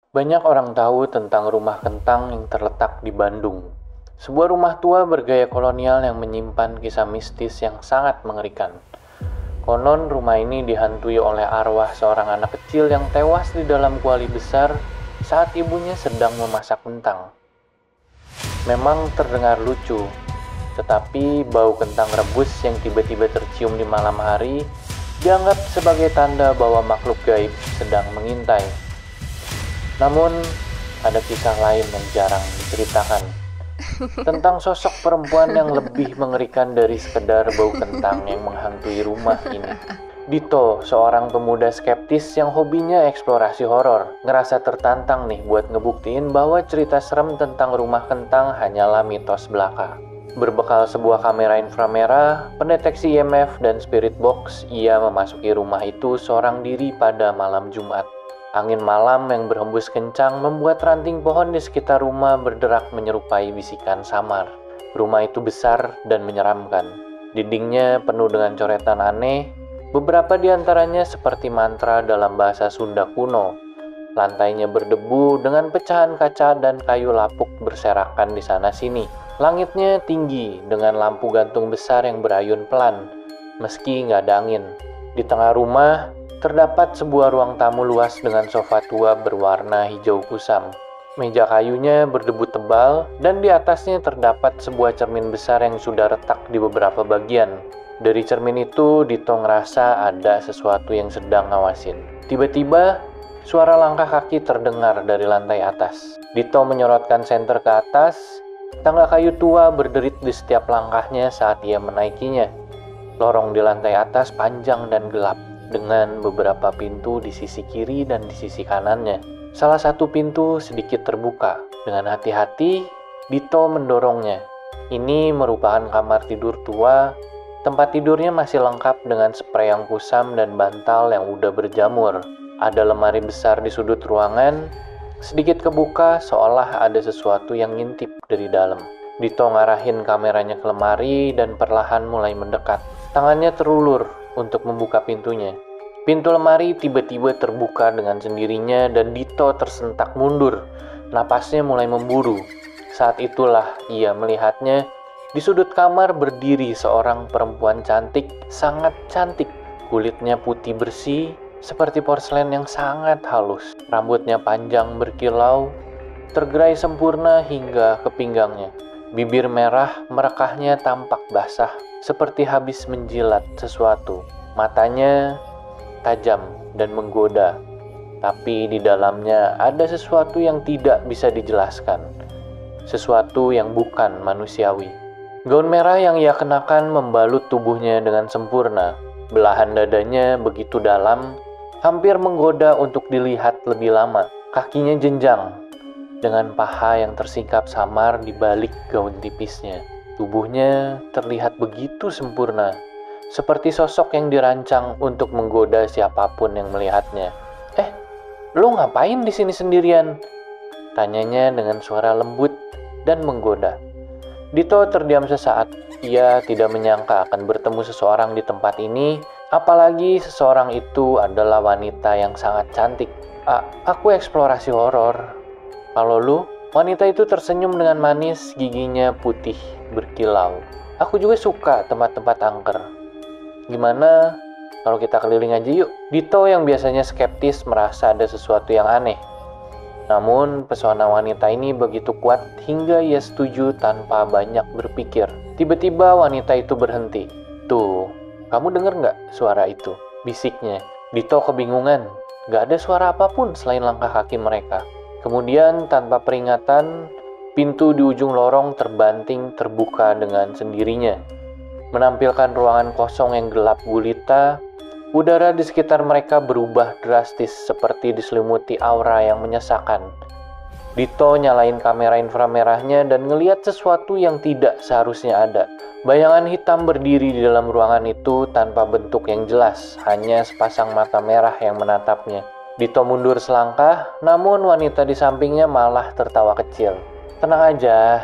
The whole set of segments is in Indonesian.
Banyak orang tahu tentang rumah kentang yang terletak di Bandung. Sebuah rumah tua bergaya kolonial yang menyimpan kisah mistis yang sangat mengerikan. Konon rumah ini dihantui oleh arwah seorang anak kecil yang tewas di dalam kuali besar saat ibunya sedang memasak kentang. Memang terdengar lucu, tetapi bau kentang rebus yang tiba-tiba tercium di malam hari dianggap sebagai tanda bahwa makhluk gaib sedang mengintai. Namun, ada kisah lain yang jarang diceritakan tentang sosok perempuan yang lebih mengerikan dari sekedar bau kentang yang menghantui rumah ini. Dito, seorang pemuda skeptis yang hobinya eksplorasi horor, ngerasa tertantang nih buat ngebuktiin bahwa cerita serem tentang rumah kentang hanyalah mitos belaka. Berbekal sebuah kamera inframerah, pendeteksi EMF, dan spirit box, ia memasuki rumah itu seorang diri pada malam Jumat. Angin malam yang berhembus kencang membuat ranting pohon di sekitar rumah berderak menyerupai bisikan samar. Rumah itu besar dan menyeramkan. Dindingnya penuh dengan coretan aneh, beberapa di antaranya seperti mantra dalam bahasa Sunda kuno. Lantainya berdebu dengan pecahan kaca dan kayu lapuk berserakan di sana-sini. Langitnya tinggi dengan lampu gantung besar yang berayun pelan, meski nggak ada angin. Di tengah rumah, terdapat sebuah ruang tamu luas dengan sofa tua berwarna hijau kusam. Meja kayunya berdebu tebal dan di atasnya terdapat sebuah cermin besar yang sudah retak di beberapa bagian. Dari cermin itu, Dito ngerasa ada sesuatu yang sedang ngawasin. Tiba-tiba, suara langkah kaki terdengar dari lantai atas. Dito menyorotkan senter ke atas. Tangga kayu tua berderit di setiap langkahnya saat ia menaikinya. Lorong di lantai atas panjang dan gelap, dengan beberapa pintu di sisi kiri dan di sisi kanannya. Salah satu pintu sedikit terbuka. Dengan hati-hati, Dito mendorongnya. Ini merupakan kamar tidur tua. Tempat tidurnya masih lengkap dengan sprei yang kusam dan bantal yang udah berjamur. Ada lemari besar di sudut ruangan, sedikit kebuka seolah ada sesuatu yang ngintip dari dalam. Dito ngarahin kameranya ke lemari dan perlahan mulai mendekat. Tangannya terulur untuk membuka pintunya. Pintu lemari tiba-tiba terbuka dengan sendirinya dan Dito tersentak mundur. Napasnya mulai memburu. Saat itulah ia melihatnya. Di sudut kamar berdiri seorang perempuan cantik, sangat cantik. Kulitnya putih bersih, seperti porselen yang sangat halus. Rambutnya panjang berkilau, tergerai sempurna hingga ke pinggangnya. Bibir merah merekahnya tampak basah, seperti habis menjilat sesuatu. Matanya tajam dan menggoda, tapi di dalamnya ada sesuatu yang tidak bisa dijelaskan. Sesuatu yang bukan manusiawi. Gaun merah yang ia kenakan membalut tubuhnya dengan sempurna. Belahan dadanya begitu dalam, hampir menggoda untuk dilihat lebih lama. Kakinya jenjang, dengan paha yang tersingkap samar di balik gaun tipisnya. Tubuhnya terlihat begitu sempurna, seperti sosok yang dirancang untuk menggoda siapapun yang melihatnya. Lo ngapain di sini sendirian?" tanyanya dengan suara lembut dan menggoda. Dito terdiam sesaat. Ia tidak menyangka akan bertemu seseorang di tempat ini, apalagi seseorang itu adalah wanita yang sangat cantik. Aku eksplorasi horor." "Kalau lu?" Wanita itu tersenyum dengan manis, giginya putih berkilau. "Aku juga suka tempat-tempat angker. Gimana kalau kita keliling aja yuk?" Dito yang biasanya skeptis merasa ada sesuatu yang aneh. Namun pesona wanita ini begitu kuat hingga ia setuju tanpa banyak berpikir. Tiba-tiba wanita itu berhenti. "Tuh, kamu dengar nggak suara itu?" bisiknya. Dito kebingungan. Gak ada suara apapun selain langkah kaki mereka. Kemudian tanpa peringatan, pintu di ujung lorong terbanting terbuka dengan sendirinya, menampilkan ruangan kosong yang gelap gulita. Udara di sekitar mereka berubah drastis seperti diselimuti aura yang menyesakan. Dito nyalain kamera inframerahnya dan ngelihat sesuatu yang tidak seharusnya ada. Bayangan hitam berdiri di dalam ruangan itu tanpa bentuk yang jelas, hanya sepasang mata merah yang menatapnya. Dito mundur selangkah, namun wanita di sampingnya malah tertawa kecil. "Tenang aja,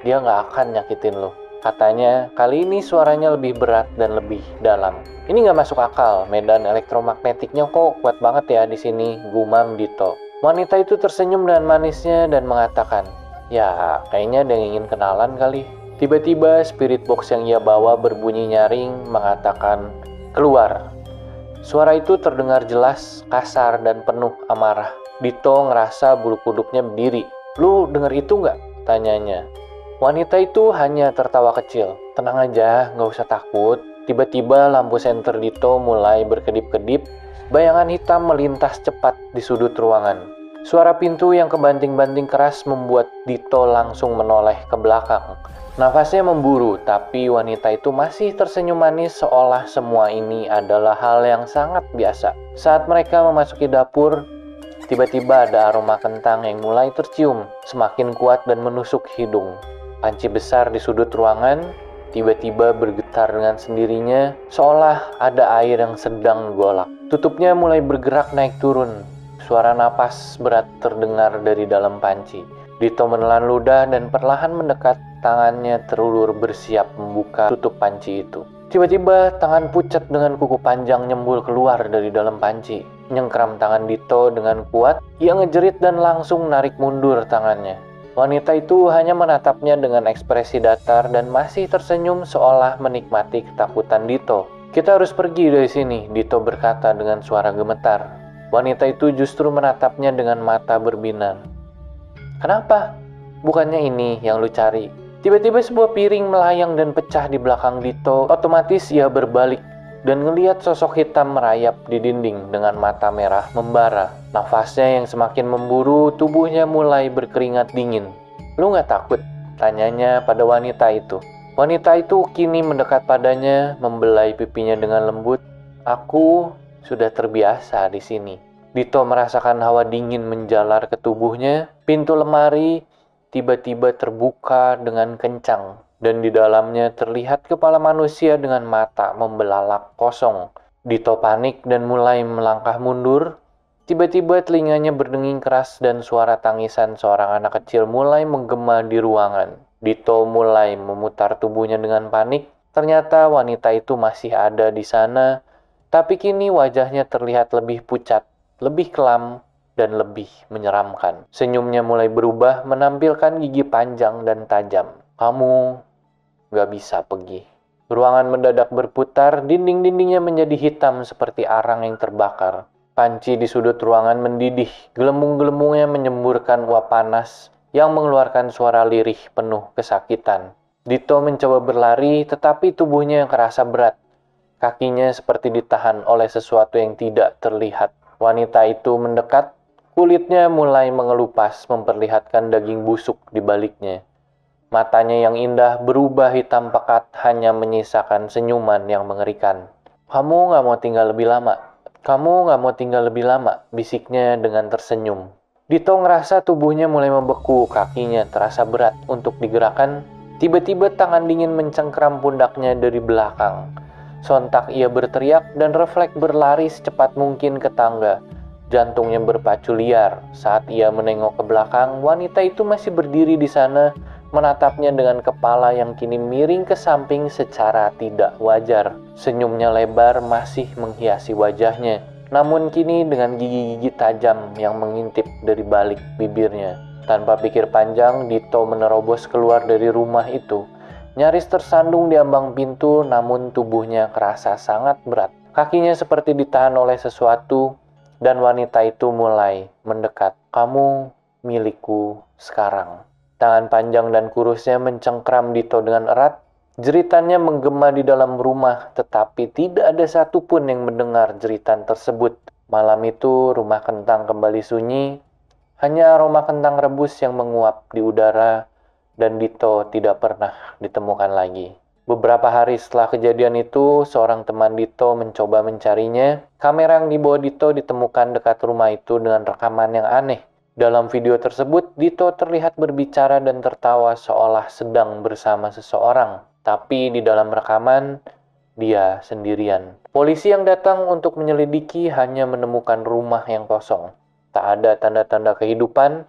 dia nggak akan nyakitin lo," katanya. Kali ini suaranya lebih berat dan lebih dalam. "Ini nggak masuk akal, medan elektromagnetiknya kok kuat banget ya di sini," gumam Dito. Wanita itu tersenyum dengan manisnya dan mengatakan, "Ya, kayaknya ada yang ingin kenalan kali." Tiba-tiba spirit box yang ia bawa berbunyi nyaring mengatakan, "Keluar." Suara itu terdengar jelas, kasar, dan penuh amarah. Dito ngerasa bulu kuduknya berdiri. "Lu denger itu nggak?" tanyanya. Wanita itu hanya tertawa kecil. "Tenang aja, nggak usah takut." Tiba-tiba lampu senter Dito mulai berkedip-kedip. Bayangan hitam melintas cepat di sudut ruangan. Suara pintu yang kebanting-banting keras membuat Dito langsung menoleh ke belakang. Nafasnya memburu, tapi wanita itu masih tersenyum manis seolah semua ini adalah hal yang sangat biasa. Saat mereka memasuki dapur, tiba-tiba ada aroma kentang yang mulai tercium, semakin kuat dan menusuk hidung. Panci besar di sudut ruangan tiba-tiba bergetar dengan sendirinya, seolah ada air yang sedang golak. Tutupnya mulai bergerak naik turun. Suara napas berat terdengar dari dalam panci. Dito menelan ludah dan perlahan mendekat. Tangannya terulur bersiap membuka tutup panci itu. Tiba-tiba tangan pucat dengan kuku panjang nyembul keluar dari dalam panci. Nyengkram tangan Dito dengan kuat. Ia ngejerit dan langsung narik mundur tangannya. Wanita itu hanya menatapnya dengan ekspresi datar dan masih tersenyum seolah menikmati ketakutan Dito. "Kita harus pergi dari sini," Dito berkata dengan suara gemetar. Wanita itu justru menatapnya dengan mata berbinar. "Kenapa? Bukannya ini yang lu cari?" Tiba-tiba sebuah piring melayang dan pecah di belakang Dito. Otomatis ia berbalik dan ngelihat sosok hitam merayap di dinding dengan mata merah membara. Nafasnya yang semakin memburu, tubuhnya mulai berkeringat dingin. "Lu gak takut?" tanyanya pada wanita itu. Wanita itu kini mendekat padanya, membelai pipinya dengan lembut. "Aku sudah terbiasa di sini." Dito merasakan hawa dingin menjalar ke tubuhnya. Pintu lemari tiba-tiba terbuka dengan kencang, dan di dalamnya terlihat kepala manusia dengan mata membelalak kosong. Dito panik dan mulai melangkah mundur. Tiba-tiba telinganya berdenging keras dan suara tangisan seorang anak kecil mulai menggema di ruangan. Dito mulai memutar tubuhnya dengan panik. Ternyata wanita itu masih ada di sana, tapi kini wajahnya terlihat lebih pucat, lebih kelam, dan lebih menyeramkan. Senyumnya mulai berubah, menampilkan gigi panjang dan tajam. "Kamu gak bisa pergi." Ruangan mendadak berputar, dinding-dindingnya menjadi hitam seperti arang yang terbakar. Panci di sudut ruangan mendidih, gelembung-gelembungnya menyemburkan uap panas yang mengeluarkan suara lirih penuh kesakitan. Dito mencoba berlari, tetapi tubuhnya kerasa berat. Kakinya seperti ditahan oleh sesuatu yang tidak terlihat. Wanita itu mendekat. Kulitnya mulai mengelupas, memperlihatkan daging busuk di baliknya. Matanya yang indah berubah hitam pekat, hanya menyisakan senyuman yang mengerikan. "Kamu gak mau tinggal lebih lama? Kamu gak mau tinggal lebih lama?" bisiknya dengan tersenyum. Dito ngerasa tubuhnya mulai membeku, kakinya terasa berat untuk digerakkan. Tiba-tiba tangan dingin mencengkram pundaknya dari belakang. Sontak ia berteriak dan refleks berlari secepat mungkin ke tangga. Jantungnya berpacu liar. Saat ia menengok ke belakang, wanita itu masih berdiri di sana, menatapnya dengan kepala yang kini miring ke samping secara tidak wajar. Senyumnya lebar masih menghiasi wajahnya, namun kini dengan gigi-gigi tajam yang mengintip dari balik bibirnya. Tanpa pikir panjang, Dito menerobos keluar dari rumah itu. Nyaris tersandung di ambang pintu, namun tubuhnya kerasa sangat berat. Kakinya seperti ditahan oleh sesuatu, dan wanita itu mulai mendekat. "Kamu milikku sekarang." Tangan panjang dan kurusnya mencengkram Dito dengan erat. Jeritannya menggema di dalam rumah, tetapi tidak ada satupun yang mendengar jeritan tersebut. Malam itu rumah kentang kembali sunyi. Hanya aroma kentang rebus yang menguap di udara, dan Dito tidak pernah ditemukan lagi. Beberapa hari setelah kejadian itu, seorang teman Dito mencoba mencarinya. Kamera yang dibawa Dito ditemukan dekat rumah itu dengan rekaman yang aneh. Dalam video tersebut, Dito terlihat berbicara dan tertawa seolah sedang bersama seseorang. Tapi di dalam rekaman, dia sendirian. Polisi yang datang untuk menyelidiki hanya menemukan rumah yang kosong. Tak ada tanda-tanda kehidupan.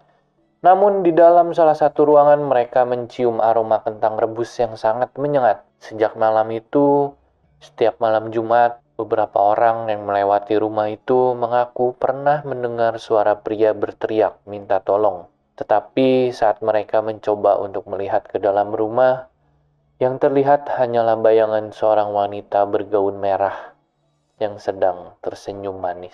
Namun di dalam salah satu ruangan mereka mencium aroma kentang rebus yang sangat menyengat. Sejak malam itu, setiap malam Jumat, Beberapa orang yang melewati rumah itu mengaku pernah mendengar suara pria berteriak minta tolong. Tetapi saat mereka mencoba untuk melihat ke dalam rumah, yang terlihat hanyalah bayangan seorang wanita bergaun merah yang sedang tersenyum manis.